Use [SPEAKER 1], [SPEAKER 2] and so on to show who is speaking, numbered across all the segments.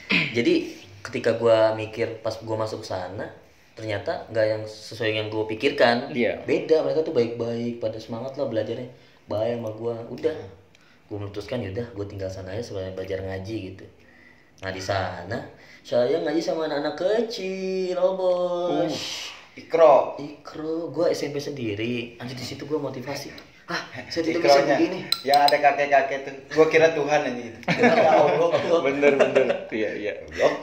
[SPEAKER 1] Jadi ketika gue mikir pas gue masuk sana, ternyata nggak yang sesuai yang gue pikirkan.
[SPEAKER 2] Iya.
[SPEAKER 1] Beda, mereka tuh baik-baik, pada semangat lah belajarnya, baik sama gue. Udah, gue memutuskan yaudah gue tinggal sana aja sebagai belajar ngaji gitu. Nah di sana saya ngaji sama anak-anak kecil, oh bos.
[SPEAKER 3] Ikro,
[SPEAKER 1] Gue SMP sendiri, anjir di situ gue motivasi. Saya tidak bisa
[SPEAKER 3] Ikronya
[SPEAKER 1] begini.
[SPEAKER 3] yang ada kakek-kakek tuh. Gua kira Tuhan aja gitu. Ya Allah.
[SPEAKER 2] Bener. Iya.
[SPEAKER 3] Blok.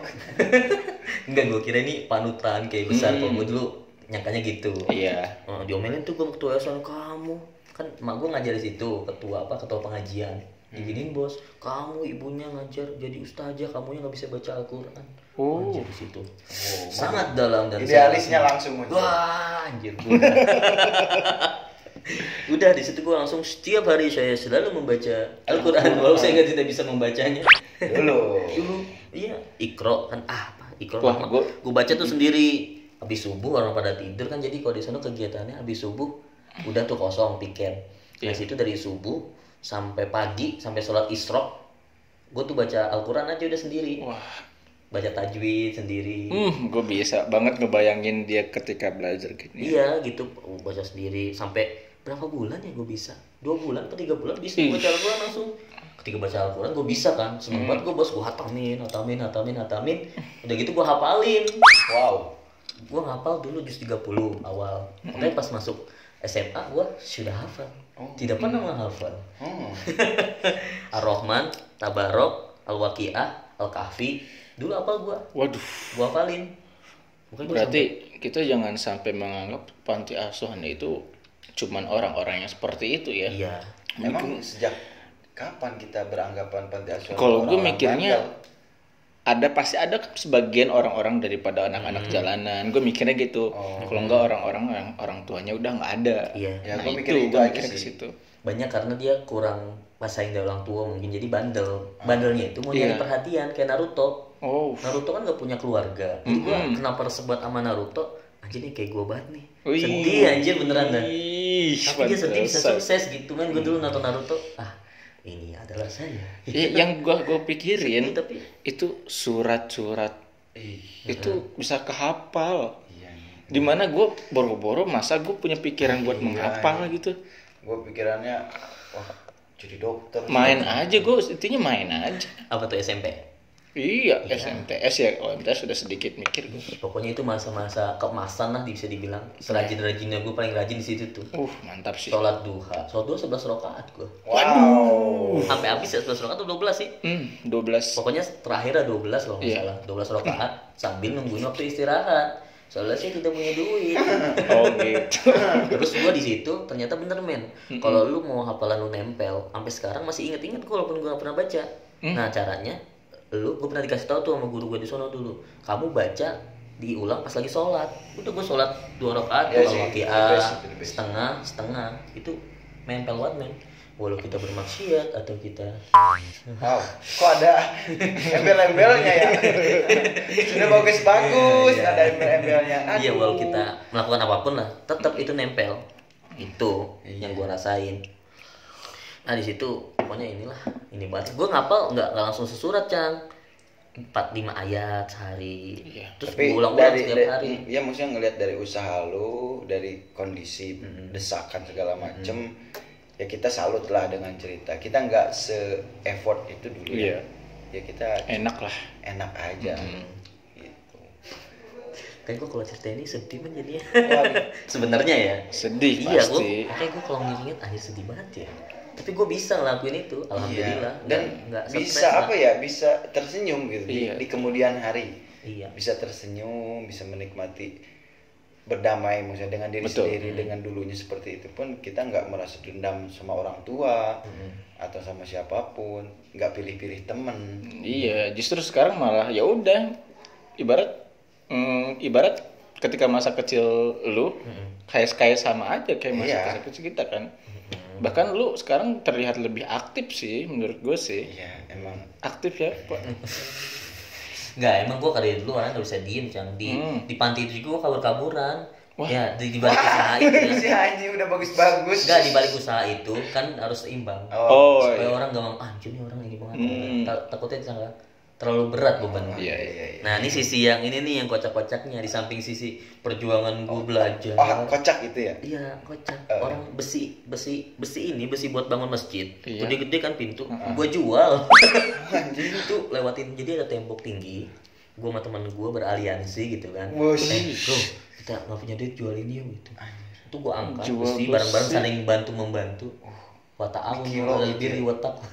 [SPEAKER 1] Enggak, gue kira ini panutan kayak besar. Kalau gue dulu nyangkanya gitu.
[SPEAKER 2] Iya.
[SPEAKER 1] Diomelin tuh gue ketua yayasan kamu. Kan emak gue ngajar di situ, ketua pengajian. Diginin bos, kamu ibunya ngajar jadi ustazah, kamunya nggak bisa baca Al-Quran. Anjir di situ. Sangat dalam dan
[SPEAKER 3] Idealisnya langsung muncul.
[SPEAKER 1] Wah, anjir gue. Udah di situ gue langsung setiap hari saya selalu membaca Al-Quran walaupun saya tidak bisa membacanya.
[SPEAKER 3] Dulu.
[SPEAKER 1] Iya, Iqra kan apa? Iqra.
[SPEAKER 2] Wah,
[SPEAKER 1] Gue baca tuh sendiri. Habis subuh orang pada tidur kan, jadi kalau di sana kegiatannya habis subuh udah tuh kosong piket. Nah, situ dari subuh sampai pagi sampai sholat Isra gue tuh baca Al-Quran aja udah sendiri.
[SPEAKER 2] Wah.
[SPEAKER 1] Baca tajwid sendiri.
[SPEAKER 2] Gue bisa banget ngebayangin dia ketika belajar gini.
[SPEAKER 1] Iya gitu, baca sendiri sampai berapa bulan ya gue bisa? 2 bulan atau 3 bulan bisa baca Al-Quran langsung. Ketika baca Al-Quran gue bisa kan, seneng banget gue bos, gue hatamin. Udah gitu gue hafalin.
[SPEAKER 3] Wow.
[SPEAKER 1] Gue ngapal dulu juz 30 awal. Makanya pas masuk SMA gue sudah hafal. Tidak pernah menghafal. Ar-Rahman, Tabarok, Al-Waqiah, Al-Kahfi. Dulu hafal gue.
[SPEAKER 2] Waduh.
[SPEAKER 1] Gue hafalin.
[SPEAKER 2] Berarti kita jangan sampai menganggap panti asuhan itu cuman orang-orang yang seperti itu ya.
[SPEAKER 1] Iya.
[SPEAKER 3] Memang sejak kapan kita beranggapan panti asuhan?
[SPEAKER 2] Kalau gue mikirnya pasti ada sebagian orang-orang daripada anak-anak jalanan. Gue mikirnya gitu. Kalau enggak orang-orang yang orang tuanya udah nggak ada.
[SPEAKER 1] Iya.
[SPEAKER 3] Ya,
[SPEAKER 2] Nah,
[SPEAKER 3] gue mikir
[SPEAKER 2] gue
[SPEAKER 3] itu aja
[SPEAKER 2] mikirnya ke
[SPEAKER 3] sih.
[SPEAKER 2] situ.
[SPEAKER 1] Banyak karena dia kurang pasain dari orang tua mungkin, jadi bandelnya itu mau nyari perhatian kayak Naruto. Naruto kan nggak punya keluarga, jadi gua kenapa sebut sama Naruto anjir nih kayak gua banget nih. Sedih anjir beneran dah, tapi dia sedih bisa sukses gitu kan. Gua dulu nonton Naruto, ini adalah saya.
[SPEAKER 2] Yang gue pikirin
[SPEAKER 1] Tapi
[SPEAKER 2] itu surat-surat itu bisa kehafal.
[SPEAKER 3] Iya.
[SPEAKER 2] Dimana gue boro-boro masa gue punya pikiran buat menghafal gitu.
[SPEAKER 3] Gue pikirannya wah jadi dokter.
[SPEAKER 2] Main aja, gue intinya main aja.
[SPEAKER 1] apa tuh SMP?
[SPEAKER 2] Iya, SMTS ya. Kalau MTS sudah sedikit mikir gue.
[SPEAKER 1] Pokoknya itu masa-masa keemasan lah bisa dibilang. Serajin-rajinnya gue paling rajin di situ tuh.
[SPEAKER 2] Mantap sih.
[SPEAKER 1] Sholat duha 11 rakaat gue.
[SPEAKER 3] Wow.
[SPEAKER 1] Sampai habis ya 11 rakaat atau 12 sih?
[SPEAKER 2] 12.
[SPEAKER 1] Pokoknya terakhir ada 12 kalau nggak salah. 12 rakaat sambil nungguin waktu istirahat. Soalnya saya tidak punya duit.
[SPEAKER 2] Oh gitu.
[SPEAKER 1] Terus gua di situ ternyata bener men. Kalau lu mau hafalan lu nempel, sampai sekarang masih inget-inget gua walaupun gua nggak pernah baca. Nah caranya, gua pernah dikasih tahu tuh sama guru gua di sono dulu. Kamu baca diulang pas lagi sholat. Udah gua sholat 2 rakaat,
[SPEAKER 3] Ya
[SPEAKER 1] kalau
[SPEAKER 3] sih,
[SPEAKER 1] Waqiah
[SPEAKER 3] the best.
[SPEAKER 1] setengah itu nempel banget men. Walau kita bermaksiat atau kita
[SPEAKER 3] Wow, kok ada embel-embelnya ya? Sudah bagus-bagus, ada embel-embelnya.
[SPEAKER 1] iya, walau kita melakukan apapun lah, tetap itu nempel. Itu yang gua rasain. Nah di situ pokoknya ini banget. Gua ngapal nggak langsung sesurat Cang. 4-5 ayat sehari. Terus
[SPEAKER 3] Tapi
[SPEAKER 1] ulang-ulang setiap hari.
[SPEAKER 3] Dia maksudnya ngelihat dari usaha lu, dari kondisi desakan segala macem. Ya kita salut lah dengan cerita. Kita nggak se-effort itu dulu ya. Ya kita
[SPEAKER 2] Enak lah.
[SPEAKER 3] enak aja. Gitu.
[SPEAKER 1] Kayak gue kalau cerita ini sedih kan jadinya.
[SPEAKER 3] Waduh.
[SPEAKER 1] Sebenarnya ya.
[SPEAKER 2] Sedih
[SPEAKER 1] Iya,
[SPEAKER 2] pasti.
[SPEAKER 1] makanya gue kalau nginget akhir sedih banget ya. Tapi gue bisa ngelakuin itu, alhamdulillah.
[SPEAKER 3] Iya. Dan
[SPEAKER 1] nggak
[SPEAKER 3] bisa
[SPEAKER 1] stres
[SPEAKER 3] apa
[SPEAKER 1] lah.
[SPEAKER 3] ya? Bisa tersenyum gitu
[SPEAKER 2] Iya.
[SPEAKER 3] di kemudian hari.
[SPEAKER 1] Iya.
[SPEAKER 3] Bisa tersenyum, bisa menikmati, berdamai maksudnya dengan diri
[SPEAKER 2] Betul.
[SPEAKER 3] sendiri. Dengan dulunya seperti itu pun kita nggak merasa dendam sama orang tua atau sama siapapun, nggak pilih-pilih temen.
[SPEAKER 2] Iya, justru sekarang malah ya udah ibarat ketika masa kecil lu kayak sama aja kayak masa kecil kita kan. Bahkan lu sekarang terlihat lebih aktif sih menurut gue sih.
[SPEAKER 3] Iya emang
[SPEAKER 2] Aktif ya, Pak.
[SPEAKER 1] Nggak, emang gue dari dulu orang nggak bisa diem Cang. Di panti itu juga gue kabur-kaburan. Ya di balik usaha itu ya.
[SPEAKER 3] si anjing udah bagus-bagus.
[SPEAKER 1] Enggak, di balik usaha itu kan harus seimbang.
[SPEAKER 2] Oh,
[SPEAKER 1] Supaya
[SPEAKER 2] iya.
[SPEAKER 1] orang gak ngomong, anjir nih orang ini banget. Takutnya disangka, terlalu berat beban.
[SPEAKER 2] Iya.
[SPEAKER 1] Nah ini sisi yang ini nih yang kocak-kocaknya, di samping sisi perjuangan gue belajar.
[SPEAKER 3] Kocak itu ya?
[SPEAKER 1] Iya kocak. Orang besi ini besi buat bangun masjid. Gede-gede kan pintu. Gue jual. Anjing itu lewatin, jadi ada tembok tinggi. Gue sama teman gue beraliansi gitu kan. Bro, kita nggak punya duit, jual ini yuk gitu. Itu gue angkat besi bareng-bareng, saling bantu membantu. Wata awun diri watak.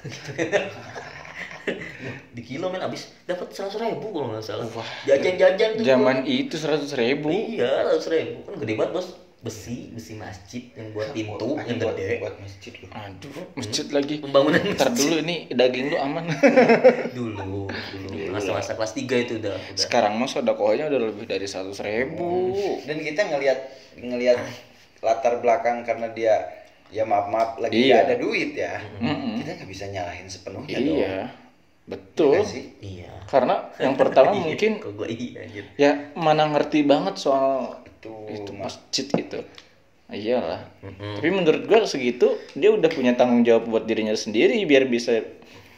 [SPEAKER 1] Di kilo men abis dapat 100.000 kalau nggak salah. Jajan tuh
[SPEAKER 2] zaman itu 100.000.
[SPEAKER 1] Iya 100.000 kan gede banget bos. Besi masjid yang buat pintu yang gede.
[SPEAKER 3] Buat masjid lu.
[SPEAKER 2] Aduh, masjid lagi.
[SPEAKER 1] Pembangunan
[SPEAKER 2] ntar dulu ini daging lu aman.
[SPEAKER 1] dulu masa kelas 3 itu udah.
[SPEAKER 2] Sekarang mah sedekahnya udah lebih dari 100.000.
[SPEAKER 3] Dan kita ngelihat latar belakang karena dia ya maaf lagi nggak ada duit ya. Kita nggak bisa nyalahin sepenuhnya dong.
[SPEAKER 2] Iya. Betul.
[SPEAKER 1] Iya.
[SPEAKER 2] Karena yang pertama mungkin ya mana ngerti banget soal itu masjid itu. Iyalah. Tapi menurut gua segitu dia udah punya tanggung jawab buat dirinya sendiri biar bisa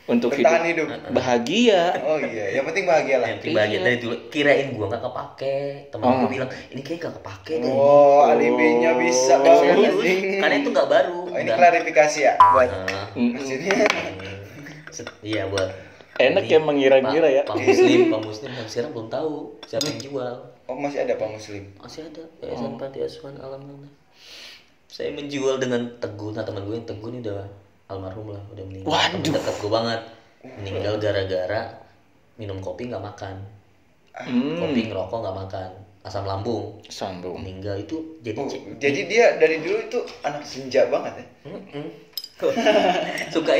[SPEAKER 2] untuk hidup bahagia.
[SPEAKER 3] Oh iya, yang penting bahagia lah.
[SPEAKER 1] Yang penting bahagia dari dulu. Kirain gua nggak kepake. Temen gua bilang ini kayak nggak kepake deh.
[SPEAKER 3] Oh, alibinya bisa banget.
[SPEAKER 1] Karena itu nggak baru.
[SPEAKER 3] Ini klarifikasi ya buat masjidnya.
[SPEAKER 1] Iya buat.
[SPEAKER 2] Enak ya mengira-ngira ya.
[SPEAKER 1] Pak Muslim sampai sekarang belum tahu siapa yang jual.
[SPEAKER 3] Oh masih ada Pak Muslim?
[SPEAKER 1] Masih ada. Yayasan Panti Asuhan Alam Nana. Saya menjual dengan Teguh. Nah teman gue yang Teguh ini udah almarhum lah, udah meninggal.
[SPEAKER 2] Waduh.
[SPEAKER 1] Dekat gue banget. Meninggal gara-gara minum kopi nggak makan. Kopi ngerokok nggak makan. Asam lambung. Meninggal itu
[SPEAKER 3] jadi dia dari dulu itu anak senja banget ya.
[SPEAKER 1] Suka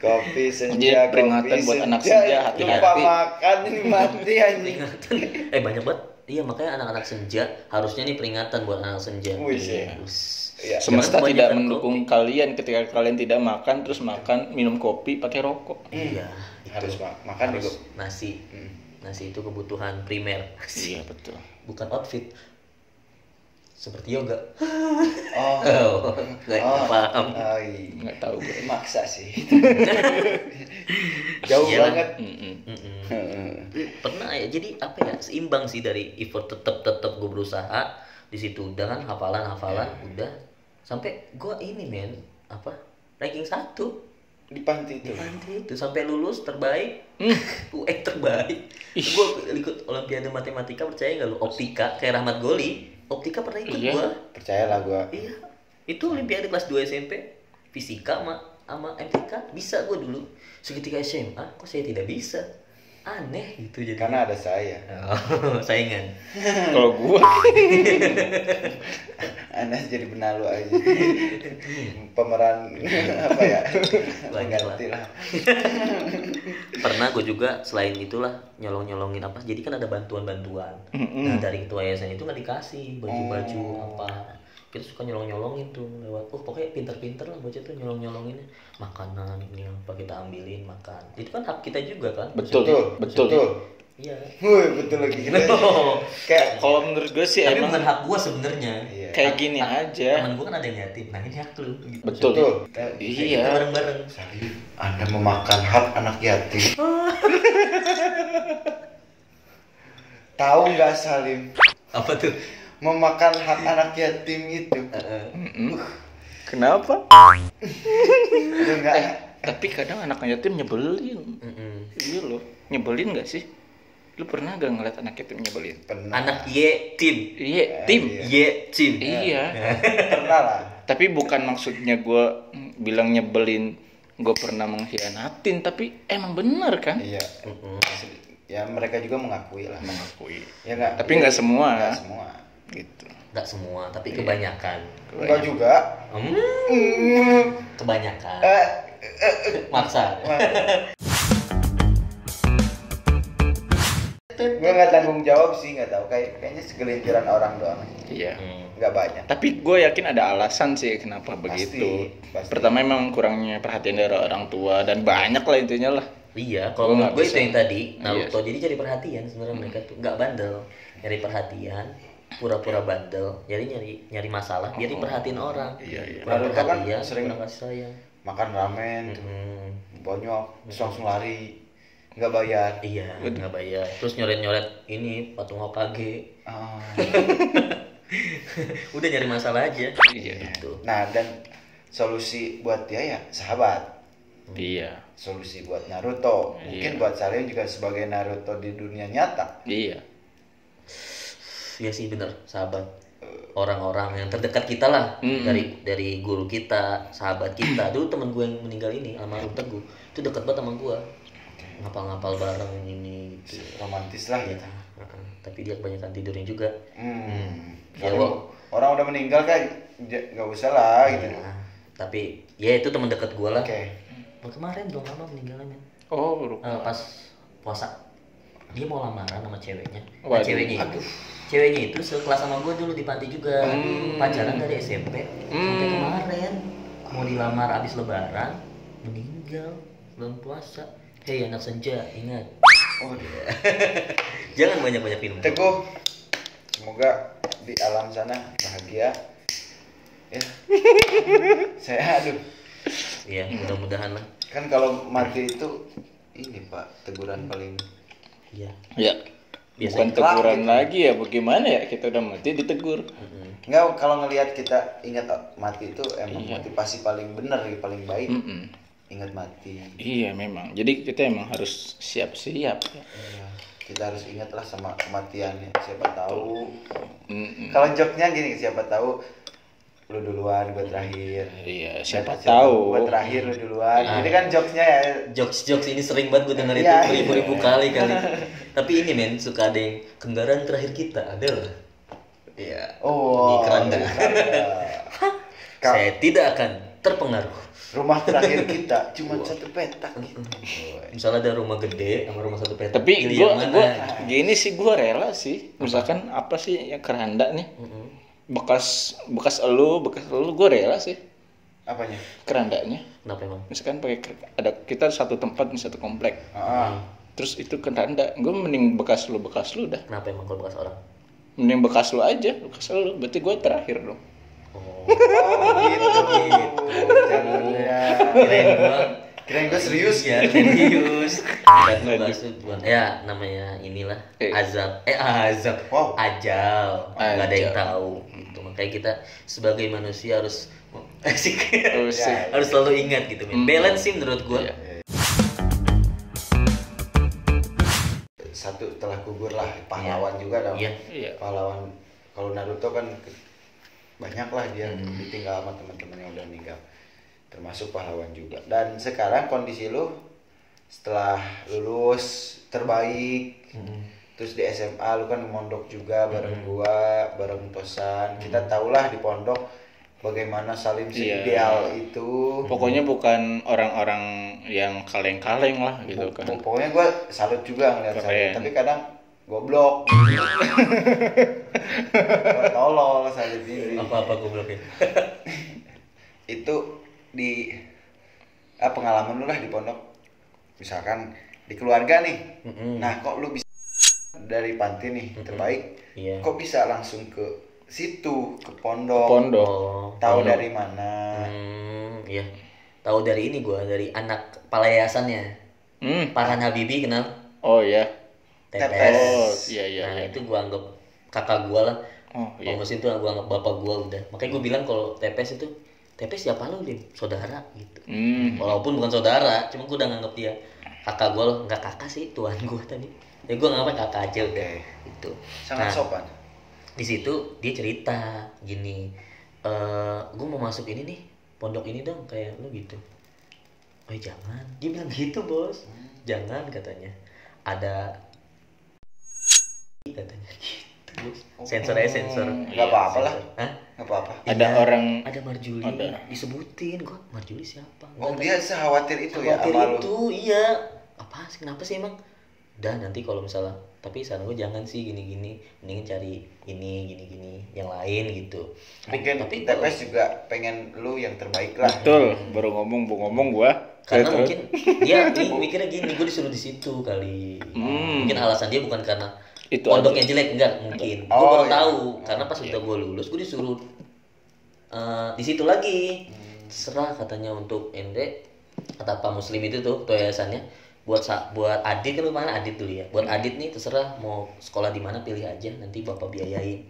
[SPEAKER 3] kopi senja,
[SPEAKER 2] peringatan buat anak senja, hati-hati.
[SPEAKER 3] Lupa makan ini mati anjing.
[SPEAKER 1] Banyak banget. Iya makanya anak-anak senja harusnya nih peringatan buat anak senja.
[SPEAKER 2] Ya. Semesta tidak mendukung kalian ketika kalian tidak makan terus minum kopi pakai rokok.
[SPEAKER 1] Iya.
[SPEAKER 3] Harus makan juga
[SPEAKER 1] nasi. Nasi itu kebutuhan primer.
[SPEAKER 2] Iya betul.
[SPEAKER 1] Bukan outfit. Seperti yoga.
[SPEAKER 3] Nggak
[SPEAKER 1] paham.
[SPEAKER 2] Nggak tahu gue.
[SPEAKER 3] Maksa sih. Jauh banget.
[SPEAKER 1] Pernah ya. Jadi apa ya? Seimbang sih dari effort tetap gue berusaha di situ udah kan hafalan udah sampai gue ini ranking 1
[SPEAKER 3] di panti itu
[SPEAKER 1] sampai lulus terbaik. UN terbaik. Gue ikut olimpiade matematika, percaya nggak lu? Optika kayak Rahmat Goli. Optika pernah ikut gua.
[SPEAKER 3] Percayalah gua.
[SPEAKER 1] Iya. Itu olimpiade kelas 2 SMP. Fisika sama MTK bisa gua dulu. Seketika SMA kok saya tidak bisa. Aneh gitu jadi.
[SPEAKER 3] Karena ada saya.
[SPEAKER 1] Saingan.
[SPEAKER 2] Kalau gua
[SPEAKER 3] Anas jadi benalu aja. Pemeran apa ya? Ganti lah.
[SPEAKER 1] Pernah gue juga selain itulah nyolongin apa. Jadi kan ada bantuan. Nah dari ketua yayasan itu nggak dikasih baju-baju apa. Kita suka nyolongin tuh lewat. Pokoknya pinter-pinter lah bocah tuh nyolonginnya. Makanan ini apa kita ambilin makan. Itu kan hak kita juga kan.
[SPEAKER 2] Betul.
[SPEAKER 1] Iya.
[SPEAKER 3] Betul lagi kita.
[SPEAKER 2] Kayak kalau menurut gue sih
[SPEAKER 1] tapi
[SPEAKER 2] emang
[SPEAKER 1] bukan hak gua sebenarnya.
[SPEAKER 2] Kayak gini aja.
[SPEAKER 1] Temen gua kan ada yang yatim. Nah ini hak lu. Gitu.
[SPEAKER 2] Betul.
[SPEAKER 1] Iya. Kita bareng-bareng.
[SPEAKER 3] Salim, Anda memakan hak anak yatim. Tahu nggak Salim?
[SPEAKER 1] Apa tuh?
[SPEAKER 3] Memakan hak anak yatim itu.
[SPEAKER 2] Kenapa?
[SPEAKER 3] Enggak.
[SPEAKER 2] Tapi kadang anak yatim nyebelin. Iya loh. Nyebelin nggak sih? Lu pernah gak ngeliat anak yatim nyebelin?
[SPEAKER 3] Pernah.
[SPEAKER 1] Anak yatim. Yatim.
[SPEAKER 2] Iya.
[SPEAKER 3] Pernah lah.
[SPEAKER 2] Tapi bukan maksudnya gue bilang nyebelin, gue pernah mengkhianatin, tapi emang bener kan?
[SPEAKER 3] Iya. Ya mereka juga mengakui. Ya nggak.
[SPEAKER 2] Tapi nggak semua.
[SPEAKER 3] Nggak semua.
[SPEAKER 2] Gitu.
[SPEAKER 1] Nggak semua, tapi kebanyakan.
[SPEAKER 3] Enggak juga.
[SPEAKER 1] Kebanyakan. Maksa.
[SPEAKER 3] Gue nggak tanggung jawab sih, nggak tahu kayaknya segelintiran orang doang.
[SPEAKER 2] Iya.
[SPEAKER 3] Nggak banyak.
[SPEAKER 2] Tapi gue yakin ada alasan sih kenapa begitu.
[SPEAKER 3] Pasti.
[SPEAKER 2] Pertama emang kurangnya perhatian dari orang tua dan banyak lah intinya lah.
[SPEAKER 1] Iya, kalau menurut gue itu yang tadi Naruto jadi cari perhatian sebenarnya mereka tuh nggak bandel, nyari perhatian, pura-pura bandel, jadi nyari masalah, biar diperhatiin orang.
[SPEAKER 2] Iya.
[SPEAKER 1] Kurang
[SPEAKER 3] Naruto kan
[SPEAKER 1] perhatian,
[SPEAKER 3] sering
[SPEAKER 1] kurang kasih sayang.
[SPEAKER 3] makan ramen bonyok terus langsung lari nggak bayar.
[SPEAKER 1] Iya nggak bayar terus nyoret ini patung Hokage. Udah nyari masalah aja.
[SPEAKER 3] Gitu. Nah dan solusi buat dia ya sahabat.
[SPEAKER 2] Iya.
[SPEAKER 3] Solusi buat Naruto mungkin buat Salim juga sebagai Naruto di dunia nyata.
[SPEAKER 2] Iya
[SPEAKER 1] sih bener, sahabat. Orang-orang yang terdekat kita lah, dari guru kita, sahabat kita. Dulu temen gue yang meninggal ini almarhum Teguh itu deket banget sama gue, ngapal-ngapal bareng ini gitu.
[SPEAKER 3] Romantis lah gitu.
[SPEAKER 1] Tapi dia kebanyakan tidurnya juga.
[SPEAKER 3] Ya, orang udah meninggal kan nggak usah lah gitu.
[SPEAKER 1] Tapi ya itu teman dekat gue lah.
[SPEAKER 3] Kemarin
[SPEAKER 1] belum lama meninggalnya. Pas puasa dia mau lamaran sama ceweknya. Nah, ceweknya itu sekelas sama gue dulu di panti juga. Pacaran dari SMP sampai kemarin mau dilamar abis lebaran meninggal belum puasa. Hei anak senja, ingat. Jangan banyak-banyak minum.
[SPEAKER 3] Teguh, semoga di alam sana bahagia. Ya. Saya
[SPEAKER 1] Iya, mudah-mudahan lah.
[SPEAKER 3] Kan kalau mati itu ini Pak, teguran paling.
[SPEAKER 2] Iya. Ya. Bukan teguran lagi ya, bagaimana ya kita udah mati ditegur.
[SPEAKER 3] Enggak, kalau ngelihat kita ingat mati itu emang motivasi paling benar, paling baik. Ingat mati.
[SPEAKER 2] Iya memang. Jadi kita emang harus siap-siap.
[SPEAKER 3] Iya. Kita harus ingatlah sama kematiannya. Siapa tahu. Kalau joknya gini, siapa tahu lu duluan, gue terakhir.
[SPEAKER 2] Iya, siapa tahu.
[SPEAKER 3] Gue terakhir, lu duluan. Ini kan jokesnya ya.
[SPEAKER 1] Jokes ini sering banget gue denger itu ribu-ribu kali. Tapi ini men, suka ada yang kendaraan terakhir kita adalah. Iya. Ini keren dah. Saya tidak akan terpengaruh.
[SPEAKER 3] Rumah terakhir kita cuma satu petak gitu.
[SPEAKER 1] Misalnya ada rumah gede sama rumah satu petak.
[SPEAKER 2] Tapi gue gini sih, gue rela sih. Misalkan apa sih yang keranda nih? bekas elu gue rela sih.
[SPEAKER 3] Apanya?
[SPEAKER 2] Kerandanya.
[SPEAKER 1] Kenapa emang?
[SPEAKER 2] Misalkan ada kita satu tempat di satu komplek. Terus itu keranda, gue mending bekas lu dah.
[SPEAKER 1] Kenapa emang kalau bekas orang?
[SPEAKER 2] Mending bekas lu aja, bekas lu. Berarti gue terakhir dong.
[SPEAKER 3] Gitu. Jangan ya. Kirain gue serius
[SPEAKER 1] ya. Serius. Ya namanya inilah azab. Wow. Ajal. Gak ada yang tahu gitu. Makanya kita sebagai manusia harus harus selalu ingat gitu men. Balance sih menurut gue.
[SPEAKER 3] Satu telah gugur lah, pahlawan juga dong.
[SPEAKER 1] Iya.
[SPEAKER 3] Pahlawan. Kalau Naruto kan banyak lah dia ditinggal sama teman-teman yang udah meninggal. Termasuk pahlawan juga. Dan sekarang kondisi lu setelah lulus terbaik, terus di SMA lu kan mondok juga bareng gua, bareng Tosan. Kita tahulah di pondok bagaimana Salim ideal itu.
[SPEAKER 2] Pokoknya bukan orang-orang yang kaleng-kaleng lah gitu kan.
[SPEAKER 3] Pokoknya gua salut juga ngeliat Salim, tapi kadang goblok. Tolol Salim ini.
[SPEAKER 1] Apa gobloknya?
[SPEAKER 3] Itu di pengalaman lu lah di pondok, misalkan di keluarga nih. Nah kok lu bisa dari panti nih terbaik, kok bisa langsung ke situ, ke pondok. Tahu dari mana?
[SPEAKER 1] Iya, tahu dari ini gua, dari anak palayasannya. Farhan Habibie kenal?
[SPEAKER 2] Oh iya.
[SPEAKER 1] TPS.
[SPEAKER 2] Iya.
[SPEAKER 1] Nah itu gua anggap kakak gua lah. Kalau mesin tuh gua anggap bapak gua udah. Makanya gua bilang kalau TPS itu siapa lu Dim? Saudara gitu. Walaupun bukan saudara, cuma gue udah nganggep dia kakak gue loh. Enggak kakak sih, tuan gue tadi. Ya gue nganggapnya kakak aja udah gitu.
[SPEAKER 3] Sangat sopan.
[SPEAKER 1] Di situ dia cerita gini, gue mau masuk ini nih, pondok ini dong kayak lu gitu. Oh jangan, dia bilang gitu bos. Jangan katanya. Ada katanya gitu. Sensor.
[SPEAKER 3] Gak apa-apa lah. Gak apa-apa.
[SPEAKER 1] Ada Marjuli. Disebutin gua. Marjuli siapa?
[SPEAKER 3] Dia sekhawatir itu ya sama lu.
[SPEAKER 1] Iya. Apa sih? Kenapa sih emang? Udah nanti kalau misalnya, tapi saran gua jangan sih gini-gini. Mending cari ini gini-gini yang lain gitu.
[SPEAKER 3] Tapi TPS juga pengen lu yang terbaik lah.
[SPEAKER 2] Betul. Baru ngomong gua.
[SPEAKER 1] Karena mungkin dia mikirnya gini, gua disuruh di situ kali. Mungkin alasan dia bukan karena itu pondoknya jelek, enggak mungkin. Gue baru tahu karena pas udah gue lulus gue disuruh di situ lagi. serah katanya untuk ente kata Pak Muslim itu tuh yayasannya buat Adit kan lumayan Adit dulu ya. Buat Adit nih terserah mau sekolah di mana pilih aja nanti Bapak biayain.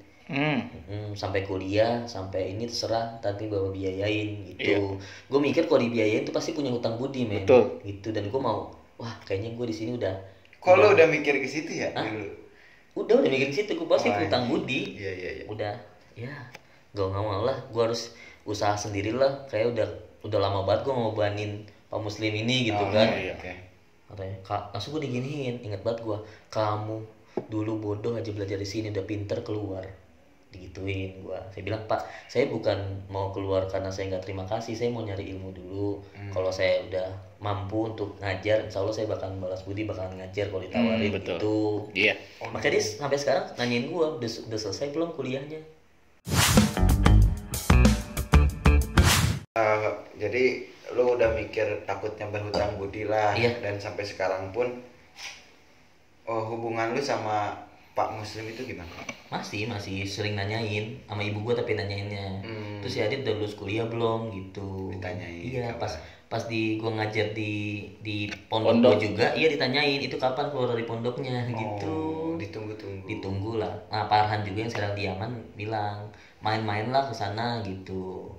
[SPEAKER 1] Sampai kuliah, sampai ini terserah nanti Bapak biayain gitu. Iya. Gue mikir kalau dibiayain tuh pasti punya hutang budi men.
[SPEAKER 2] Betul.
[SPEAKER 1] Gitu dan gue mau wah kayaknya gue di sini udah.
[SPEAKER 3] Kalau udah mikir ke situ ya dulu.
[SPEAKER 1] Udah mikir ke situ gue pasti hutang budi.
[SPEAKER 3] Iya.
[SPEAKER 1] Udah ya gak mau lah, gue harus usaha sendiri lah. Kayak udah lama banget gue ngobanin Pak Muslim ini gitu kan.
[SPEAKER 3] Iya, okay.
[SPEAKER 1] Katanya, langsung gue diginiin, ingat banget gue, kamu dulu bodoh aja belajar di sini udah pinter keluar, digituin gue. Saya bilang Pak, saya bukan mau keluar karena saya nggak terima kasih, saya mau nyari ilmu dulu. Kalau saya udah mampu untuk ngajar, insya Allah saya bakal balas budi, bakal ngajar kalau ditawarin gitu.
[SPEAKER 2] Iya.
[SPEAKER 1] Makanya dia sampai sekarang nanyain gue, udah selesai belum kuliahnya?
[SPEAKER 3] Jadi lo udah mikir takutnya berhutang budi lah.
[SPEAKER 1] Iya.
[SPEAKER 3] Dan sampai sekarang pun hubungan lu sama Pak Muslim itu gimana?
[SPEAKER 1] Masih sering nanyain sama ibu gue tapi nanyainnya. Terus si Adit udah lulus kuliah belum gitu.
[SPEAKER 3] Ditanyain.
[SPEAKER 1] Iya, pas gue ngajar di pondok gue juga, iya ditanyain itu kapan keluar dari pondoknya gitu. Ditunggu lah. Nah, Pak Arhan juga yang sekarang di Yaman bilang main-mainlah ke sana gitu.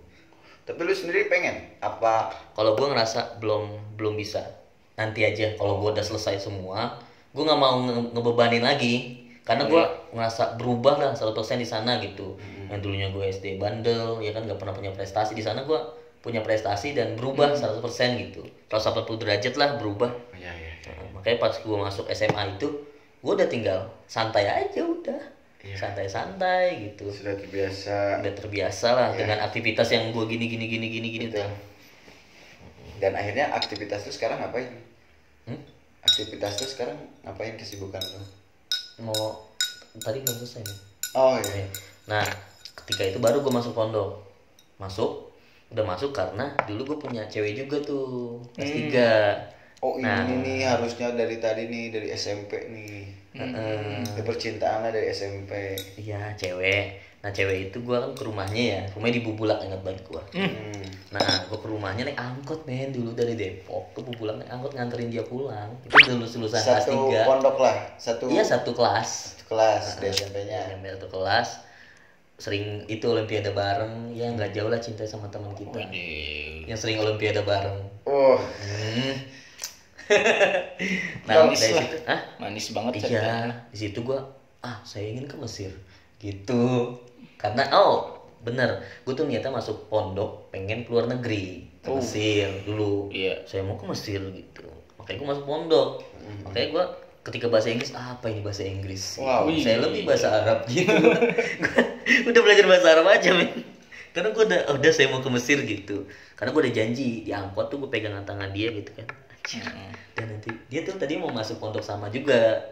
[SPEAKER 3] Tapi lu sendiri pengen apa?
[SPEAKER 1] Kalau gue ngerasa belum bisa. Nanti aja kalau gue udah selesai semua, gue nggak mau ngebebanin lagi. Karena gue ngerasa berubah lah 100% di sana gitu. Yang dulunya gue SD bandel, ya kan nggak pernah punya prestasi. Di sana gue punya prestasi dan berubah 100% gitu. 180 derajat lah berubah.
[SPEAKER 3] Iya.
[SPEAKER 1] Makanya pas gue masuk SMA itu, gue udah tinggal santai aja udah. Santai-santai gitu.
[SPEAKER 3] Sudah
[SPEAKER 1] terbiasa lah dengan aktivitas yang gue gini tuh.
[SPEAKER 3] Dan akhirnya aktivitas lu sekarang ngapain? Aktivitas lu sekarang ngapain, kesibukan lu?
[SPEAKER 1] Tadi belum selesai nih.
[SPEAKER 3] Oh iya.
[SPEAKER 1] Nah, ketika itu baru gue masuk pondok. Udah masuk karena dulu gue punya cewek juga tuh kelas 3.
[SPEAKER 3] Oh ini nih harusnya dari tadi nih, dari SMP nih. Percintaannya dari SMP.
[SPEAKER 1] Iya, cewek. Nah, cewek itu gue kan ke rumahnya ya. Rumahnya di Bubulak, ingat banget gue. Nah, gue ke rumahnya naik angkot men. Dulu dari Depok ke Bubulak naik angkot nganterin dia pulang. Itu udah lulusan kelas 3.
[SPEAKER 3] Satu pondok lah.
[SPEAKER 1] Iya, satu kelas.
[SPEAKER 3] Di SMP-nya.
[SPEAKER 1] SMP satu kelas. Sering itu olimpiade bareng. Ya nggak jauh lah cinta sama teman kita. Yang sering olimpiade bareng. Nah,
[SPEAKER 2] manis
[SPEAKER 1] dari
[SPEAKER 2] lah.
[SPEAKER 1] situ,
[SPEAKER 2] manis banget.
[SPEAKER 1] Iya, di situ gue, saya ingin ke Mesir, gitu. Karena, bener, gue tuh niatnya masuk pondok, pengen keluar negeri, ke Mesir dulu.
[SPEAKER 2] Iya.
[SPEAKER 1] Saya mau ke Mesir gitu, makanya gue masuk pondok. Makanya gue ketika bahasa Inggris, apa ini bahasa Inggris?
[SPEAKER 3] Wow.
[SPEAKER 1] Saya lebih bahasa Arab gitu. Gua udah belajar bahasa Arab aja, men. Karena gue udah saya mau ke Mesir gitu. Karena gue udah janji di angkot tuh gue pegangan tangan dia gitu kan. Dan nanti dia tuh tadi mau masuk pondok sama juga,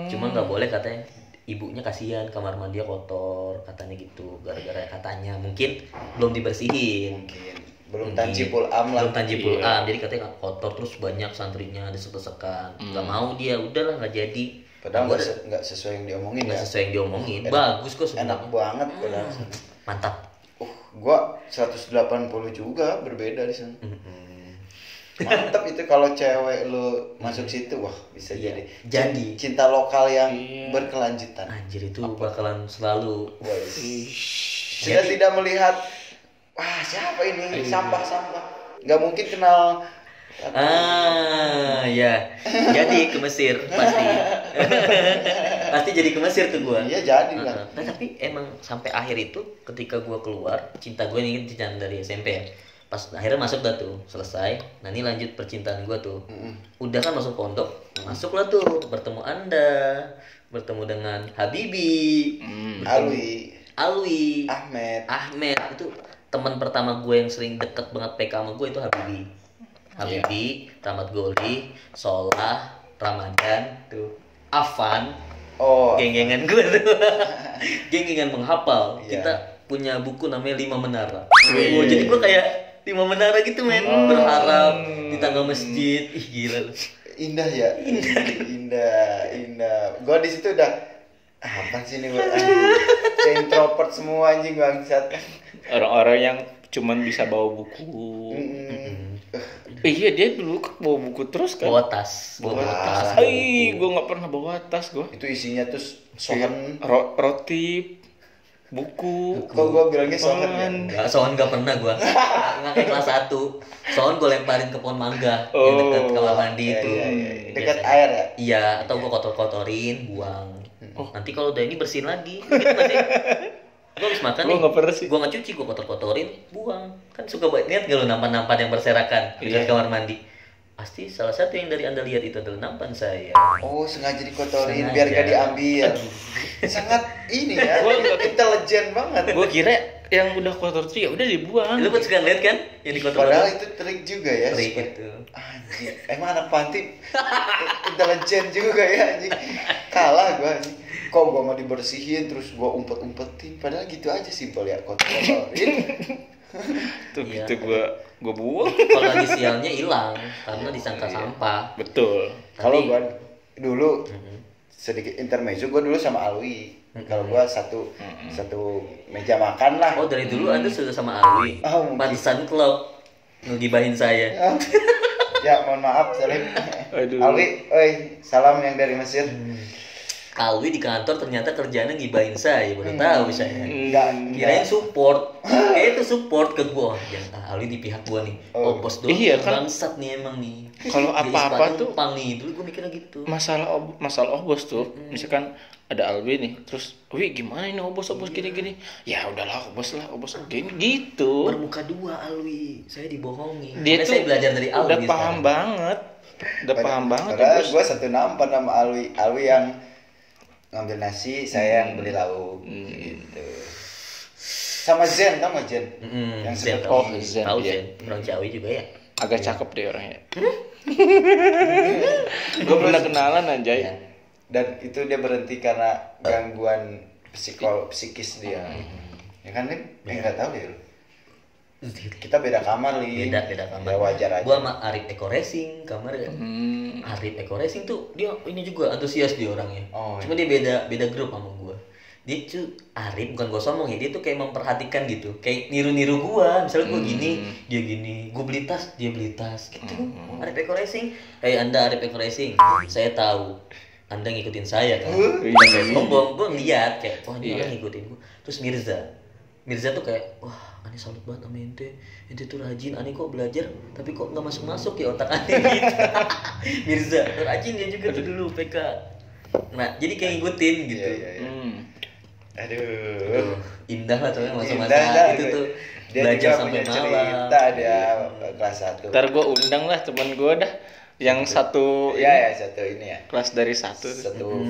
[SPEAKER 1] cuman nggak boleh katanya, ibunya kasihan kamar mandi kotor katanya gitu, gara-gara katanya mungkin belum dibersihin,
[SPEAKER 3] belum tanjibul am lah,
[SPEAKER 1] jadi katanya kotor terus banyak santrinya desek-desekan, nggak mau dia, udahlah nggak jadi.
[SPEAKER 3] Padahal nggak sesuai yang diomongin.
[SPEAKER 1] Bagus kok sebenernya.
[SPEAKER 3] Enak banget padahal.
[SPEAKER 1] Mantap.
[SPEAKER 3] Gua 180 juga berbeda di sana. Mantap itu kalau cewek lu masuk situ, wah bisa jadi cinta lokal yang berkelanjutan.
[SPEAKER 1] Anjir, itu bakalan selalu
[SPEAKER 3] Sudah tidak melihat siapa ini sampah-sampah, nggak mungkin kenal.
[SPEAKER 1] Ya jadi ke Mesir pasti jadi ke Mesir tuh gua.
[SPEAKER 3] Iya jadi lah.
[SPEAKER 1] Nah tapi emang sampai akhir itu ketika gua keluar, cinta gua ini cinta dari SMP ya, pas akhirnya masuk dah tuh selesai. Nah ini lanjut percintaan gue tuh. Udah kan masuk pondok, masuklah tuh bertemu Anda, bertemu dengan Habibi, Alwi, Ahmed itu teman pertama gue yang sering deket banget PK sama gue itu Habibi, Rahmat Goli, Solah, Ramadan tuh, Afan, geng-gengan gue tuh, geng-gengan menghafal. Kita punya buku namanya 5 Menara. Jadi gue kayak 5 menara gitu men, berharap di tangga masjid. Ih gila lu.
[SPEAKER 3] Indah ya. Indah. Gua di situ udah apa sih ini, introvert semua anjing bangsat.
[SPEAKER 2] Orang-orang yang cuman bisa bawa buku. Iya dia dulu bawa buku terus kan.
[SPEAKER 1] Bawa tas.
[SPEAKER 2] Gue nggak pernah bawa tas gue.
[SPEAKER 3] Itu isinya tuh sohan,
[SPEAKER 2] roti, buku.
[SPEAKER 3] Kok gue bilangnya sohan ya?
[SPEAKER 1] Nggak, sohan nggak pernah gue. Nggak kayak kelas 1. Sohan gue lemparin ke pohon mangga yang dekat kamar mandi itu.
[SPEAKER 3] Dekat air ya?
[SPEAKER 1] Iya, atau gue kotor-kotorin, buang. Nanti kalau udah ini bersihin lagi. Gitu nanti. Gue habis makan nih, gue nggak cuci, gue kotor-kotorin, buang. Kan suka banget lihat gak lo nampan-nampan yang berserakan di kamar mandi. Pasti salah satu yang dari Anda lihat itu adalah nampan saya.
[SPEAKER 3] Oh, sengaja dikotorin biar gak diambil. Sangat ini ya, intelijen banget.
[SPEAKER 2] Gue kira yang udah kotor tuh ya udah dibuang.
[SPEAKER 1] Lu suka lihat kan yang dikotor.
[SPEAKER 3] Padahal itu trik juga ya.
[SPEAKER 1] Trik itu.
[SPEAKER 3] Anjing, emang anak panti intelijen juga ya anjing. Kalah gue anjing. Kok gue mau dibersihin terus gue umpet-umpetin, padahal gitu aja simpel ya, kotor-kotorin.
[SPEAKER 2] Tuh gitu gue buang.
[SPEAKER 1] Kalau lagi sialnya hilang karena disangka sampah.
[SPEAKER 2] Betul.
[SPEAKER 3] Kalau gue dulu sedikit intermezzo, gue dulu sama Alwi. Kalau gue satu meja makan lah.
[SPEAKER 1] Oh, dari dulu Anda sudah sama Alwi. Pantesan klub ngegibahin saya.
[SPEAKER 3] Ya mohon maaf Salim. Alwi, oi salam yang dari Mesir.
[SPEAKER 1] Alwi di kantor ternyata kerjanya ngibahin saya, baru tahu saya. Kirain support. Itu support ke gua. Alwi di pihak gua nih. Oh bos doang.
[SPEAKER 2] Iya kan.
[SPEAKER 1] Bangsat nih emang nih.
[SPEAKER 2] Kalau apa-apa tuh
[SPEAKER 1] nih dulu gua mikirnya gitu.
[SPEAKER 2] Masalah obos tuh, misalkan ada Alwi nih, terus, "Wi, gimana ini obos gini-gini?" Ya udahlah, obos gini gitu.
[SPEAKER 1] Bermuka dua Alwi. Saya dibohongi.
[SPEAKER 2] Dia tuh
[SPEAKER 1] saya belajar dari Alwi.
[SPEAKER 2] Udah paham banget.
[SPEAKER 3] Padahal gua satu nampan sama Alwi. Alwi yang ngambil nasi, saya yang beli lauk gitu. Sama Zen, tau gak Zen?
[SPEAKER 1] Yang Zen,
[SPEAKER 2] Zen.
[SPEAKER 1] Tahu Zen. Orang Ciawi juga ya.
[SPEAKER 2] Agak cakep deh orangnya. Gue pernah kenalan anjay.
[SPEAKER 3] Dan itu dia berhenti karena gangguan psikis dia. Ya kan, Lim? Enggak tahu deh. Kita beda kamar, Lim.
[SPEAKER 1] Beda kamar.
[SPEAKER 3] Ya wajar aja.
[SPEAKER 1] Gua sama Arif Eko Racing kamar ya. Arif Eko Racing tuh dia ini juga antusias dia orangnya. Cuma dia beda grup sama gua. Dia tuh Arif, bukan gua sombong ya, dia tuh kayak memperhatikan gitu. Kayak niru-niru gua. Misalnya gua gini, dia gini. Gua beli tas, dia beli tas gitu. Arif Eko Racing. Anda Arif Eko Racing. Saya tahu Anda ngikutin saya kan. Saya sombong, gua ngeliat kayak wah ini orang ngikutin gua. Terus Mirza tuh kayak wah Ani salut banget sama ente tuh rajin, Ani kok belajar tapi kok nggak masuk ya otak Ani gitu. Mirza rajin dia juga tuh dulu PK. Nah jadi kayak ngikutin gitu.
[SPEAKER 3] Aduh,
[SPEAKER 1] indah lah tuh masa-masa itu tuh
[SPEAKER 3] dia
[SPEAKER 1] belajar
[SPEAKER 3] juga
[SPEAKER 1] sampai
[SPEAKER 3] punya
[SPEAKER 1] malam.
[SPEAKER 3] Cerita dia kelas 1.
[SPEAKER 2] Ntar gue undang lah teman gue dah yang satu
[SPEAKER 3] satu ini ya
[SPEAKER 2] kelas dari satu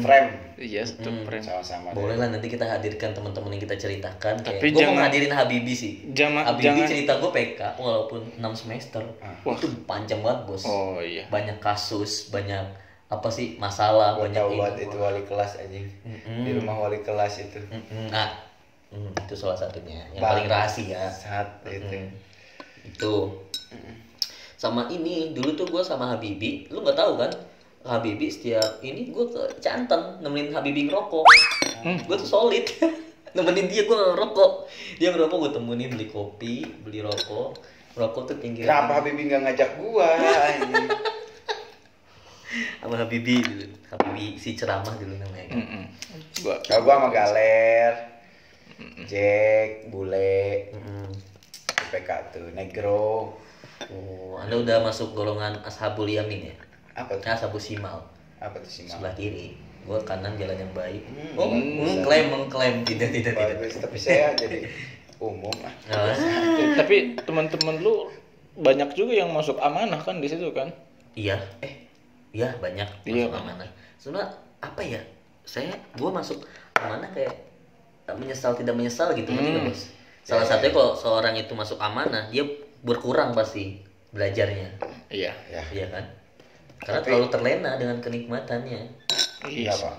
[SPEAKER 3] frame.
[SPEAKER 2] Iya, satu frame
[SPEAKER 3] sama-sama.
[SPEAKER 1] Boleh lah nanti kita hadirkan teman-teman yang kita ceritakan.
[SPEAKER 2] Tapi
[SPEAKER 1] gue mau hadirin Habibi sih. Habibi
[SPEAKER 2] jangan
[SPEAKER 1] cerita gue PK walaupun 6 semester. Wah, itu panjang banget, Bos.
[SPEAKER 2] Oh iya.
[SPEAKER 1] Banyak kasus, banyak apa sih masalah, banyak
[SPEAKER 3] itu wali kelas anjing. Di rumah wali kelas itu.
[SPEAKER 1] Nah, itu salah satunya yang paling rahasia.
[SPEAKER 3] Saat itu.
[SPEAKER 1] Itu. Sama ini dulu tuh gue sama Habibi, lu nggak tahu kan? Habibi setiap ini gue ke Canten nemenin Habibi ngerokok. Gue tuh solid nemenin dia, gue ngerokok, dia ngerokok, gue temenin beli kopi, beli rokok tuh pinggir.
[SPEAKER 3] Kenapa Habibi nggak ngajak gue?
[SPEAKER 1] Sama Habibi dulu, Habibi si ceramah dulu namanya.
[SPEAKER 3] Kalau gue sama Galer, Jack, Bule, PK tuh Negro.
[SPEAKER 1] Oh, Anda udah masuk golongan Ashabul Yamin ya?
[SPEAKER 3] Apa tuh?
[SPEAKER 1] Ashabul Simal.
[SPEAKER 3] Apa tuh Simal?
[SPEAKER 1] Sebelah kiri. Gua kanan jalan yang baik. Mengklaim tidak.
[SPEAKER 3] Tapi saya jadi umum lah.
[SPEAKER 2] Tapi teman-teman lu banyak juga yang masuk amanah kan di situ kan?
[SPEAKER 1] Iya. Iya banyak masuk amanah. Sebenarnya apa ya? Gua masuk amanah kayak menyesal tidak menyesal gitu kan, Bos. Salah satunya kalau seorang itu masuk amanah, dia berkurang pasti belajarnya.
[SPEAKER 2] Iya
[SPEAKER 1] kan? Karena terlalu terlena dengan kenikmatannya.
[SPEAKER 3] Iya, Pak.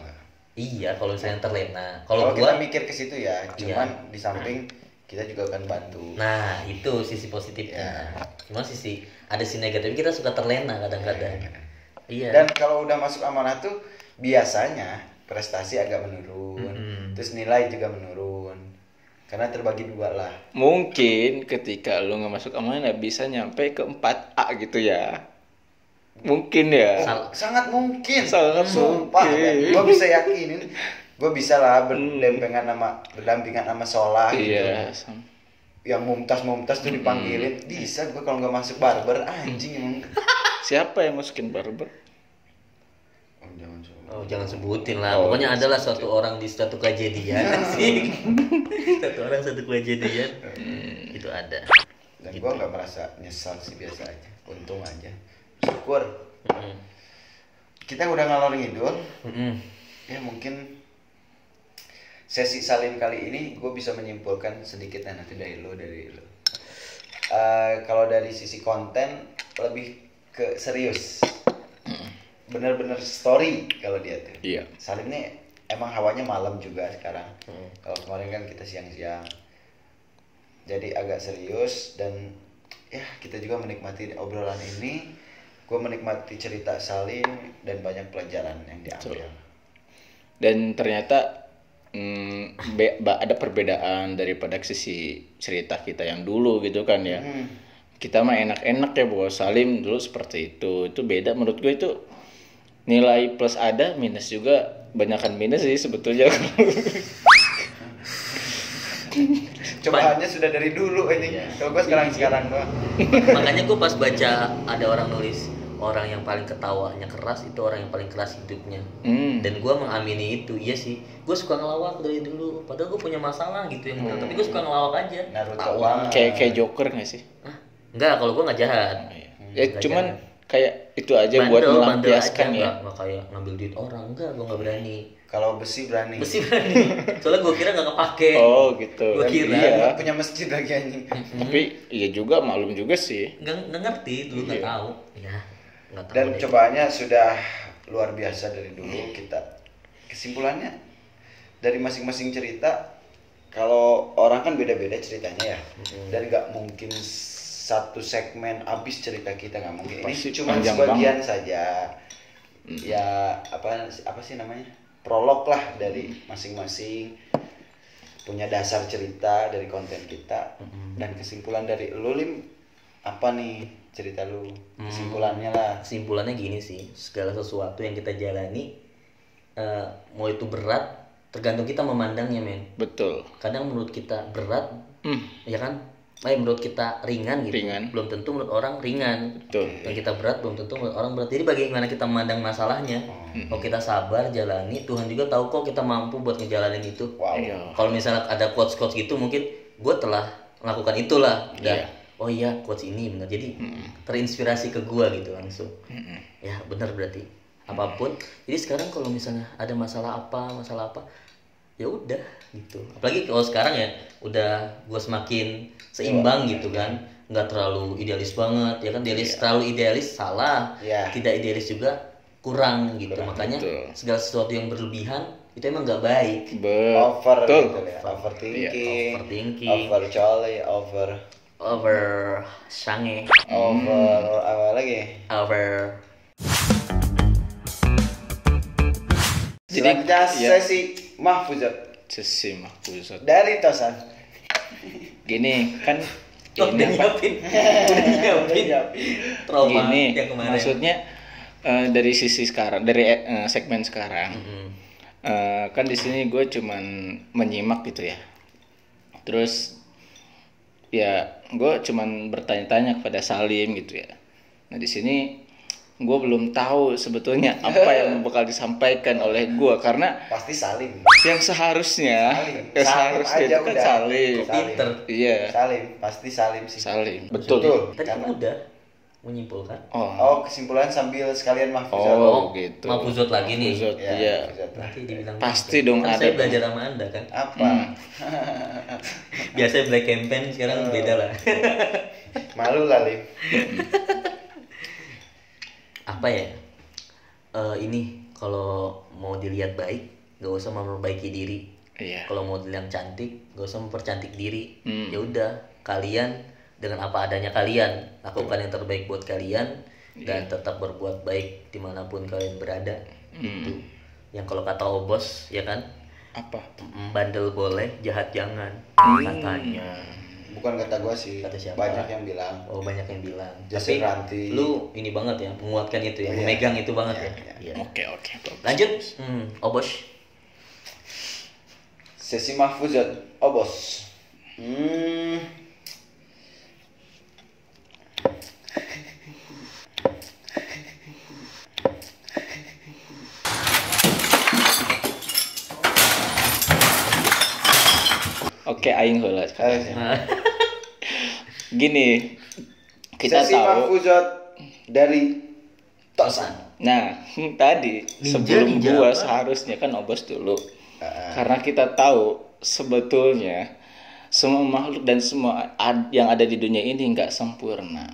[SPEAKER 1] Iya, kalau misalnya terlena. Kalau
[SPEAKER 3] kita mikir ke situ ya, cuman di samping kita juga akan bantu.
[SPEAKER 1] Nah, itu sisi positifnya. Cuma ada sisi negatifnya, kita suka terlena kadang-kadang. Iya.
[SPEAKER 3] Dan kalau udah masuk amanah tuh biasanya prestasi agak menurun. Terus nilai juga menurun. Karena terbagi 2 lah.
[SPEAKER 2] Mungkin ketika lu nggak masuk amanah bisa nyampe ke 4A gitu ya. Mungkin ya.
[SPEAKER 3] Sangat mungkin.
[SPEAKER 2] Sangat
[SPEAKER 3] Sumpah,
[SPEAKER 2] mungkin.
[SPEAKER 3] Gue bisa yakinin. Gue bisa lah berdampingan sama Solah gitu.
[SPEAKER 2] Iya.
[SPEAKER 3] Yang Mumtaz tuh dipanggilin. Bisa gue kalau nggak masuk barber anjing emang.
[SPEAKER 2] Siapa yang masukin barber?
[SPEAKER 1] Jangan sebutin lah. Pokoknya adalah suatu orang di suatu kejadian sih. Satu orang satu kejadian. Itu ada.
[SPEAKER 3] Dan gue nggak merasa nyesal sih, biasa aja. Untung aja. Syukur. Kita udah ngalor ngidul. Ya mungkin sesi Salim kali ini gue bisa menyimpulkan sedikit nanti dari lo. Kalau dari sisi konten lebih ke serius. Bener-bener story kalau dia tuh.
[SPEAKER 2] Iya.
[SPEAKER 3] Salim nih emang hawanya malam juga sekarang. Kalau kemarin kan kita siang-siang. Jadi agak serius dan ya kita juga menikmati obrolan ini. Gue menikmati cerita Salim dan banyak pelajaran yang diambil.
[SPEAKER 2] Dan ternyata ada perbedaan daripada sisi cerita kita yang dulu gitu kan ya. Kita mah enak-enak ya bahwa Salim dulu seperti itu beda. Menurut gue itu nilai plus ada, minus juga, banyakan minus sih sebetulnya.
[SPEAKER 3] Cobaannya sudah dari dulu ini. Kalau gue sekarang doang.
[SPEAKER 1] Makanya gue pas baca ada orang nulis orang yang paling ketawanya keras itu orang yang paling keras hidupnya. Dan gue mengamini itu. Iya sih, gue suka ngelawak dari dulu. Padahal gue punya masalah gitu yang tapi gue suka ngelawak aja.
[SPEAKER 3] Naruto
[SPEAKER 2] kayak Joker nggak sih?
[SPEAKER 1] Enggak, kalau gue nggak jahat.
[SPEAKER 2] Ya cuman jahat. Kayak itu aja buat melampiaskan ya.
[SPEAKER 1] Nggak kayak ngambil duit orang, enggak, gue nggak berani.
[SPEAKER 3] Kalau besi berani.
[SPEAKER 1] Soalnya gue kira nggak kepake.
[SPEAKER 2] Oh gitu.
[SPEAKER 1] Gue kira.
[SPEAKER 3] Iya. Punya masjid lagi anjing.
[SPEAKER 2] Tapi iya juga, maklum juga sih.
[SPEAKER 1] Nggak ngerti dulu, nggak tahu. Ya.
[SPEAKER 3] Dan cobaannya sudah luar biasa dari dulu kita. Kesimpulannya dari masing-masing cerita, kalau orang kan beda-beda ceritanya ya. Dan nggak mungkin satu segmen habis cerita kita, nggak mungkin. Ini cuma sebagian saja. Ya apa sih namanya? Prolog lah dari masing-masing, punya dasar cerita dari konten kita. Dan kesimpulan dari lu, Lim, apa nih cerita lu? Kesimpulannya lah.
[SPEAKER 1] Kesimpulannya gini sih, segala sesuatu yang kita jalani mau itu berat tergantung kita memandangnya, men.
[SPEAKER 2] Betul.
[SPEAKER 1] Kadang menurut kita berat, ya kan? Menurut kita ringan gitu. Belum tentu menurut orang ringan.
[SPEAKER 2] Betul.
[SPEAKER 1] Yang kita berat belum tentu menurut orang berat. Jadi bagaimana kita memandang masalahnya. Kalau kita sabar jalani, Tuhan juga tahu kok kita mampu buat ngejalanin itu.
[SPEAKER 3] Wow.
[SPEAKER 1] Kalau misalnya ada quotes gitu, mungkin gue telah melakukan itulah. Oh iya, quotes ini benar. Jadi terinspirasi ke gue gitu langsung. Ya benar berarti. Apapun. Jadi sekarang kalau misalnya ada masalah apa, ya udah gitu. Apalagi kalau sekarang ya udah gue semakin seimbang gitu kan, nggak terlalu idealis banget ya kan. Terlalu idealis salah, tidak idealis juga kurang gitu. Makanya segala sesuatu yang berlebihan itu emang nggak baik.
[SPEAKER 3] Over gitu ya. Overthinking,
[SPEAKER 1] over sange,
[SPEAKER 3] over apa lagi?
[SPEAKER 1] Over.
[SPEAKER 3] Jadi sesi mahfuzat dari Tosan.
[SPEAKER 2] Gini kan
[SPEAKER 1] udah nyiapin trauma
[SPEAKER 2] gini,
[SPEAKER 1] yang kemarin.
[SPEAKER 2] maksudnya dari sisi sekarang, dari segmen sekarang, kan di sini gue cuman menyimak gitu ya. Terus ya gue cuman bertanya-tanya kepada Salim gitu ya. Nah di sini gue belum tahu sebetulnya apa yang bakal disampaikan oleh gue, karena
[SPEAKER 3] pasti Salim
[SPEAKER 2] yang seharusnya
[SPEAKER 3] seharusnya
[SPEAKER 2] itu kan Salim.
[SPEAKER 1] Pinter.
[SPEAKER 2] Iya.
[SPEAKER 3] Salim, pasti Salim sih.
[SPEAKER 2] Salim. Betul.
[SPEAKER 1] Tadi kan udah menyimpulkan.
[SPEAKER 3] Oh, kesimpulan sambil sekalian mahfuzat.
[SPEAKER 2] Oh, gitu.
[SPEAKER 1] Mahfuzat lagi nih.
[SPEAKER 2] Mahfuzat, iya.
[SPEAKER 1] Nanti dibilang
[SPEAKER 2] pasti
[SPEAKER 1] gitu.
[SPEAKER 2] Dong
[SPEAKER 1] kan
[SPEAKER 2] ada.
[SPEAKER 1] Saya belajar sama Anda kan.
[SPEAKER 3] Apa?
[SPEAKER 1] Biasanya black campaign, sekarang beda lah.
[SPEAKER 3] Malu lah, Lim.
[SPEAKER 1] Apa ya? Ini kalau mau dilihat baik, gak usah memperbaiki diri.
[SPEAKER 2] Iya.
[SPEAKER 1] Kalau mau dilihat cantik, gak usah mempercantik diri. Ya udah, kalian dengan apa adanya kalian lakukan yang terbaik buat kalian dan tetap berbuat baik dimanapun kalian berada. Itu yang kalau kata Obos ya kan,
[SPEAKER 2] Apa?
[SPEAKER 1] Bandel boleh, jahat jangan. Katanya.
[SPEAKER 3] Bukan kata gua sih.
[SPEAKER 1] Kata siapa?
[SPEAKER 3] Banyak yang bilang.
[SPEAKER 1] Oh, banyak yang bilang.
[SPEAKER 3] Jason
[SPEAKER 1] Tapi
[SPEAKER 3] Ranti.
[SPEAKER 1] lu ini banget ya, menguatkan itu ya, memegang itu banget ya. Iya.
[SPEAKER 2] Oke.
[SPEAKER 1] Lanjut. Obos.
[SPEAKER 3] Sesi Mahfuzat. Bos.
[SPEAKER 2] Oke, aing heula. Gini, kita
[SPEAKER 3] Sesi
[SPEAKER 2] tahu
[SPEAKER 3] Mahfuzat dari Tosan.
[SPEAKER 2] Nah, tadi sebelum gua seharusnya kan obos dulu. Karena kita tahu sebetulnya semua makhluk dan semua yang ada di dunia ini nggak sempurna.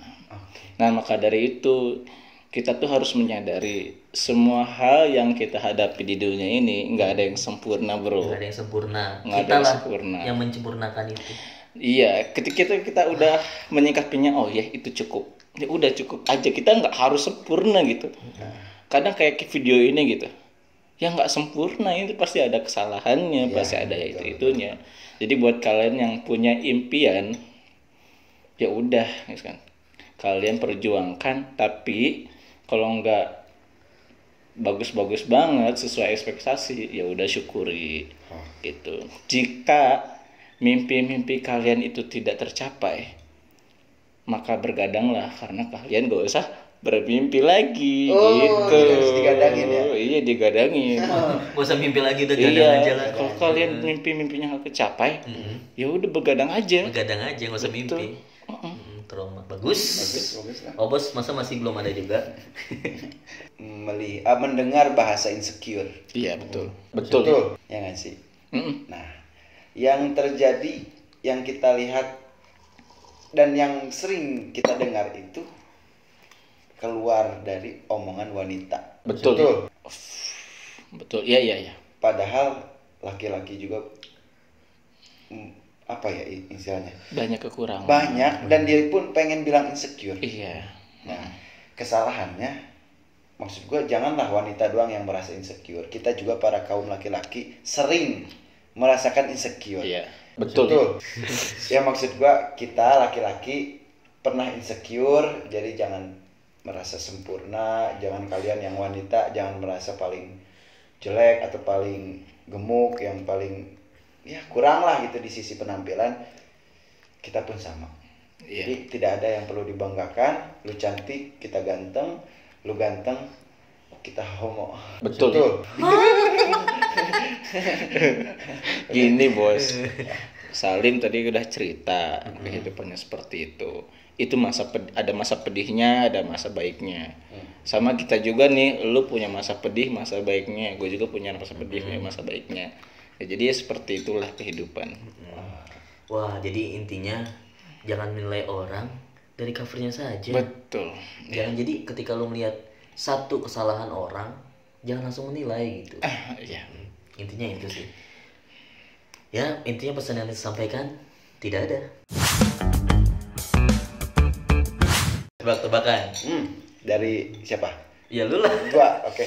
[SPEAKER 2] Nah, maka dari itu kita tuh harus menyadari semua hal yang kita hadapi di dunia ini nggak ada yang sempurna, bro.
[SPEAKER 1] Nggak ada yang sempurna.
[SPEAKER 2] Kita lah yang
[SPEAKER 1] menyempurnakan itu.
[SPEAKER 2] Iya, ketika kita udah menyikapinya, oh ya itu cukup, ya udah cukup aja, kita nggak harus sempurna gitu. Kadang kayak video ini gitu, ya nggak sempurna, itu pasti ada kesalahannya, pasti ada itunya. Jadi buat kalian yang punya impian, ya udah, kan kalian perjuangkan, tapi kalau nggak bagus-bagus banget sesuai ekspektasi, ya udah syukuri gitu. Jika mimpi-mimpi kalian itu tidak tercapai, maka bergadanglah, karena kalian gak usah bermimpi lagi gitu.
[SPEAKER 3] Digadangin ya?
[SPEAKER 2] Iya, digadangin.
[SPEAKER 1] Gak usah mimpi lagi, udah gadang aja lah.
[SPEAKER 2] Kalau kalian mimpinya gak kecapai, ya udah begadang aja.
[SPEAKER 1] Begadang aja, gak usah mimpi. Trauma. Bagus lah. Oh bos, masa masih belum ada juga?
[SPEAKER 3] Mendengar bahasa insecure.
[SPEAKER 2] Iya, betul.
[SPEAKER 3] Ya nggak sih? Nah, yang terjadi, yang kita lihat dan yang sering kita dengar itu keluar dari omongan wanita.
[SPEAKER 2] Betul. Iya.
[SPEAKER 3] Padahal laki-laki juga apa ya istilahnya?
[SPEAKER 2] Banyak kekurangan.
[SPEAKER 3] Banyak, dan dia pun pengen bilang insecure.
[SPEAKER 2] Iya.
[SPEAKER 3] Nah, kesalahannya, maksud gue janganlah wanita doang yang merasa insecure. Kita juga para kaum laki-laki sering merasakan insecure.
[SPEAKER 2] Iya. Betul.
[SPEAKER 3] Ya maksud gue, kita laki-laki pernah insecure, jadi jangan merasa sempurna. Jangan kalian yang wanita jangan merasa paling jelek atau paling gemuk, yang paling ya kurang lah gitu di sisi penampilan. Kita pun sama. Jadi tidak ada yang perlu dibanggakan. Lu cantik, kita ganteng. Lu ganteng, kita homo.
[SPEAKER 2] Betul. Gini bos, Salim tadi udah cerita kehidupannya seperti itu. Itu ada masa pedihnya, ada masa baiknya. Sama kita juga nih, lu punya masa pedih, masa baiknya. Gue juga punya masa pedih, masa baiknya. Ya, jadi ya seperti itulah kehidupan.
[SPEAKER 1] Wah, jadi intinya jangan menilai orang dari covernya saja.
[SPEAKER 2] Betul.
[SPEAKER 1] Jangan jadi ketika lu melihat satu kesalahan orang, jangan langsung menilai gitu.
[SPEAKER 2] Iya.
[SPEAKER 1] Intinya itu sih. Ya, intinya pesan yang disampaikan tidak ada. Tebak-tebakan.
[SPEAKER 3] Dari siapa?
[SPEAKER 1] Ya lu lah.
[SPEAKER 3] Gua, oke.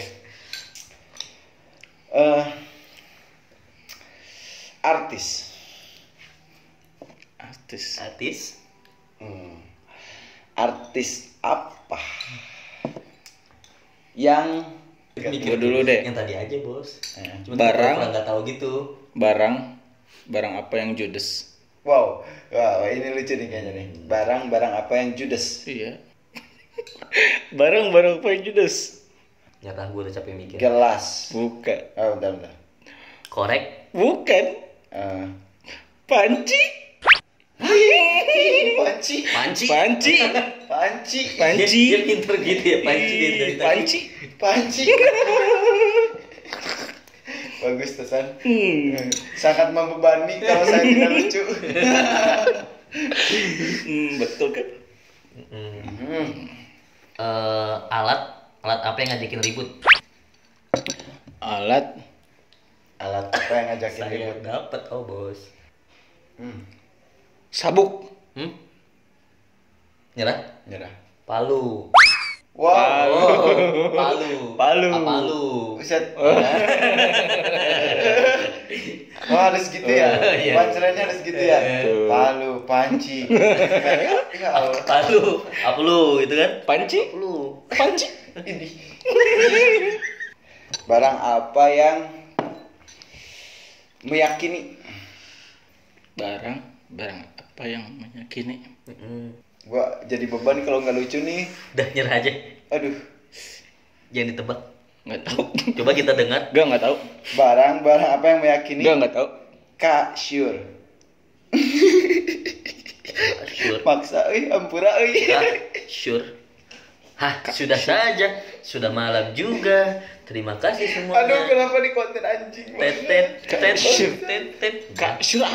[SPEAKER 3] Artis. Artis apa yang
[SPEAKER 2] Gue dulu deh.
[SPEAKER 1] Yang tadi aja bos. Cuma
[SPEAKER 2] barang
[SPEAKER 1] nggak tahu gitu.
[SPEAKER 2] Barang apa yang judes?
[SPEAKER 3] Wow, ini lucu nih kayaknya nih. Barang apa yang judes?
[SPEAKER 2] Iya. barang apa yang judes?
[SPEAKER 1] Nggak tahu, gue udah capek mikir.
[SPEAKER 3] Gelas.
[SPEAKER 2] Bukan.
[SPEAKER 3] Oh, bentar.
[SPEAKER 1] Korek.
[SPEAKER 2] Bukan. Panci.
[SPEAKER 1] Dia pinter gitu ya,
[SPEAKER 3] panci. Bagus Tosan. Sangat membebani kalau saya tidak lucu.
[SPEAKER 2] Betul kan?
[SPEAKER 1] Alat apa yang ngajakin ribut?
[SPEAKER 3] Alat apa yang ngajakin ribut?
[SPEAKER 1] Saya dapat bos.
[SPEAKER 2] Sabuk.
[SPEAKER 1] Nyerah.
[SPEAKER 2] Nyerah.
[SPEAKER 1] Palu.
[SPEAKER 3] Wow.
[SPEAKER 2] Palu.
[SPEAKER 3] Buset. Oh harus gitu ya. Pancelannya harus gitu ya. Palu, panci. Ya Allah.
[SPEAKER 1] Palu, aplu gitu kan?
[SPEAKER 2] Panci.
[SPEAKER 3] Ini. Barang apa yang meyakini?
[SPEAKER 2] Barang apa yang meyakini?
[SPEAKER 3] Gua jadi beban kalau nggak lucu nih.
[SPEAKER 1] Udah nyerah aja.
[SPEAKER 3] Aduh.
[SPEAKER 1] Jangan ditebak.
[SPEAKER 2] Nggak tahu.
[SPEAKER 1] Coba kita dengar.
[SPEAKER 2] Nggak tahu.
[SPEAKER 3] Barang apa yang meyakini?
[SPEAKER 2] Nggak tahu.
[SPEAKER 3] Sure.
[SPEAKER 1] Sure.
[SPEAKER 3] Maksa ampura
[SPEAKER 1] Sure. Sudah saja. Sudah malam juga. Terima kasih semuanya.
[SPEAKER 3] Aduh, kenapa di konten anjing?
[SPEAKER 1] Tet.
[SPEAKER 2] Sure.